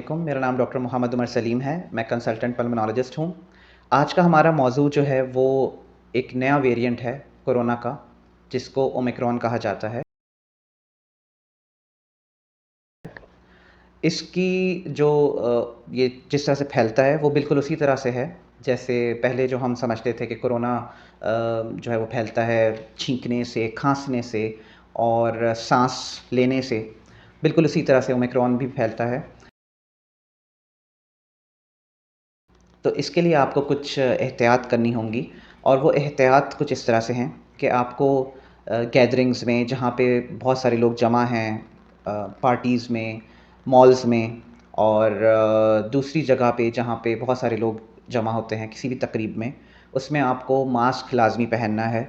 वालेकुम, मेरा नाम डॉक्टर मोहम्मद उमर सलीम है। मैं कंसल्टेंट पल्मोनोलॉजिस्ट हूँ। आज का हमारा मौजू जो है वो एक नया वेरिएंट है कोरोना का, जिसको ओमिक्रॉन कहा जाता है। इसकी जो ये जिस तरह से फैलता है वो बिल्कुल उसी तरह से है जैसे पहले जो हम समझते थे कि कोरोना जो है वो फैलता है छींकने से, खांसने से और सांस लेने से। बिल्कुल उसी तरह से ओमिक्रॉन भी फैलता है। तो इसके लिए आपको कुछ एहतियात करनी होंगी, और वो एहतियात कुछ इस तरह से हैं कि आपको गैदरिंग्स में जहाँ पे बहुत सारे लोग जमा हैं, पार्टीज़ में, मॉल्स में और दूसरी जगह पे जहाँ पे बहुत सारे लोग जमा होते हैं किसी भी तकरीब में, उसमें आपको मास्क लाज़मी पहनना है।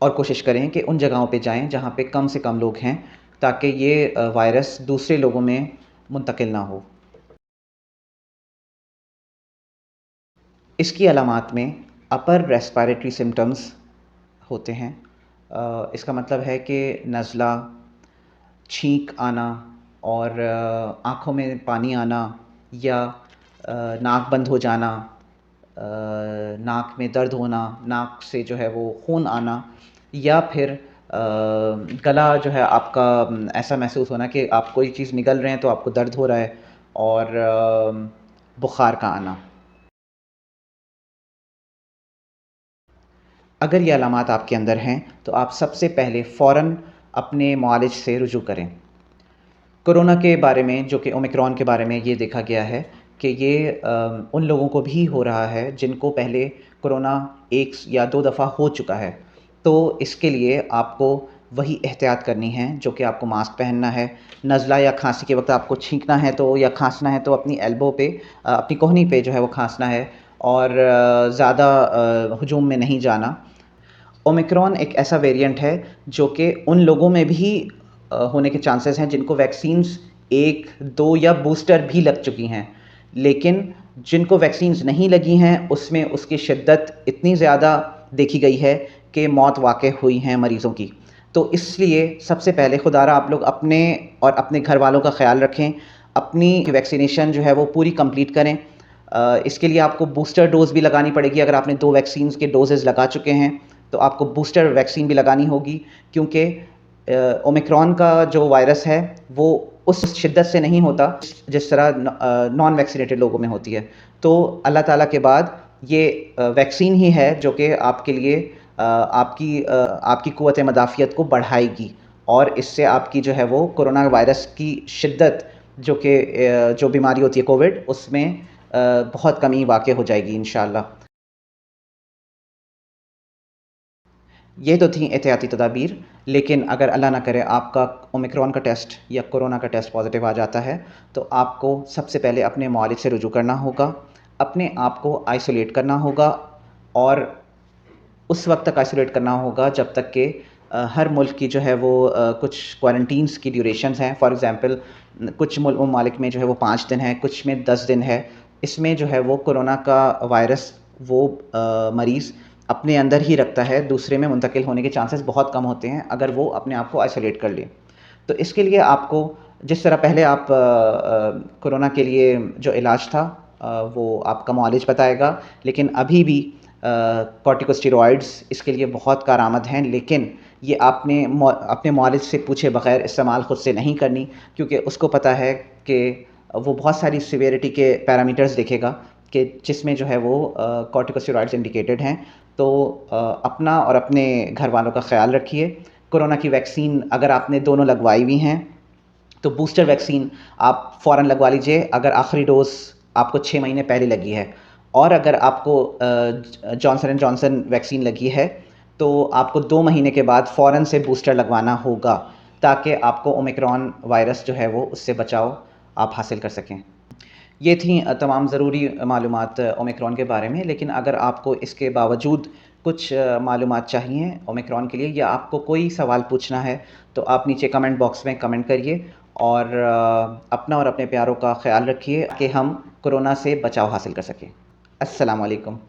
और कोशिश करें कि उन जगहों पे जाएँ जहाँ पे कम से कम लोग हैं, ताकि ये वायरस दूसरे लोगों में मुंतकिल ना हो। इसकी अलामात में अपर रेस्पिरेटरी सिम्पटम्स होते हैं। इसका मतलब है कि नज़ला, छींक आना और आँखों में पानी आना या नाक बंद हो जाना, नाक में दर्द होना, नाक से जो है वो खून आना, या फिर गला जो है आपका ऐसा महसूस होना कि आप कोई चीज़ निगल रहे हैं तो आपको दर्द हो रहा है, और बुखार का आना। अगर ये अलामात आपके अंदर हैं तो आप सबसे पहले फ़ौरन अपने मुआलिज से रुजू करें। कोरोना के बारे में, जो कि ओमिक्रॉन के बारे में ये देखा गया है कि ये उन लोगों को भी हो रहा है जिनको पहले कोरोना 1 या 2 दफ़ा हो चुका है। तो इसके लिए आपको वही एहतियात करनी है जो कि आपको मास्क पहनना है। नज़ला या खांसी के वक्त आपको छींकना है तो या खांसना है तो अपनी एल्बो पे, अपनी कोहनी पे जो है वो खांसना है, और ज़्यादा हुजूम में नहीं जाना। ओमिक्रॉन एक ऐसा वेरिएंट है जो कि उन लोगों में भी होने के चांसेस हैं जिनको वैक्सीन्स 1, 2 या बूस्टर भी लग चुकी हैं। लेकिन जिनको वैक्सीन्स नहीं लगी हैं उसमें उसकी शिद्दत इतनी ज़्यादा देखी गई है कि मौत वाक़ई हुई हैं मरीज़ों की। तो इसलिए सबसे पहले खुदारा आप लोग अपने और अपने घर वालों का ख़्याल रखें। अपनी वैक्सीनेशन जो है वो पूरी कंप्लीट करें। इसके लिए आपको बूस्टर डोज़ भी लगानी पड़ेगी। अगर आपने 2 वैक्सीन्स के डोजेज़ लगा चुके हैं तो आपको बूस्टर वैक्सीन भी लगानी होगी, क्योंकि ओमिक्रॉन का जो वायरस है वो उस शिद्दत से नहीं होता जिस तरह नॉन वैक्सीनेटेड लोगों में होती है। तो अल्लाह ताला के बाद ये वैक्सीन ही है जो कि आपके लिए आपकी क़ुव्वत मदाफ़ियत को बढ़ाएगी, और इससे आपकी जो है वो कोरोना वायरस की शिद्दत जो बीमारी होती है कोविड, उसमें बहुत कमी वाक़ई हो जाएगी इंशाअल्लाह। ये तो थी एहतियाती तदाबीर, लेकिन अगर अल्लाह ना करे आपका ओमिक्रॉन का टेस्ट या कोरोना का टेस्ट पॉज़िटिव आ जाता है, तो आपको सबसे पहले अपने मुआलिज से रुजू करना होगा, अपने आप को आइसोलेट करना होगा, और उस वक्त तक आइसोलेट करना होगा जब तक कि हर मुल्क की जो है वो कुछ क्वारंटीन्स की ड्यूरेशंस हैं। फॉर एग्ज़ाम्पल कुछ ममालिक में जो है वो 5 दिन है, कुछ में 10 दिन है। इसमें जो है वो कोरोना का वायरस वो मरीज़ अपने अंदर ही रखता है, दूसरे में मुंतकिल होने के चांसेस बहुत कम होते हैं अगर वो अपने आप को आइसोलेट कर ले। तो इसके लिए आपको जिस तरह पहले आप कोरोना के लिए जो इलाज था वो आपका मुआलिज बताएगा, लेकिन अभी भी कॉर्टिकोस्टेरॉइड्स इसके लिए बहुत कारआमद हैं, लेकिन ये आपने अपने मुआलिज से पूछे बगैर इस्तेमाल ख़ुद से नहीं करनी, क्योंकि उसको पता है कि वो बहुत सारी सिवियरिटी के पैरामीटर्स देखेगा कि जिसमें जो है वो कॉर्टिकोस्टेरॉइड्स इंडिकेटेड हैं। तो अपना और अपने घर वालों का ख़्याल रखिए। कोरोना की वैक्सीन अगर आपने दोनों लगवाई हुई हैं तो बूस्टर वैक्सीन आप फ़ौरन लगवा लीजिए अगर आखिरी डोज़ आपको 6 महीने पहले लगी है। और अगर आपको जॉनसन एंड जॉनसन वैक्सीन लगी है तो आपको 2 महीने के बाद फ़ौरन से बूस्टर लगवाना होगा, ताकि आपको ओमिक्रॉन वायरस जो है वो उससे बचाव आप हासिल कर सकें। ये थी तमाम ज़रूरी मालूमात ओमिक्रॉन के बारे में, लेकिन अगर आपको इसके बावजूद कुछ मालूमात चाहिए ओमिक्रॉन के लिए, या आपको कोई सवाल पूछना है, तो आप नीचे कमेंट बॉक्स में कमेंट करिए, और अपना और अपने प्यारों का ख़्याल रखिए कि हम कोरोना से बचाव हासिल कर सकें। अस्सलाम वालेकुम।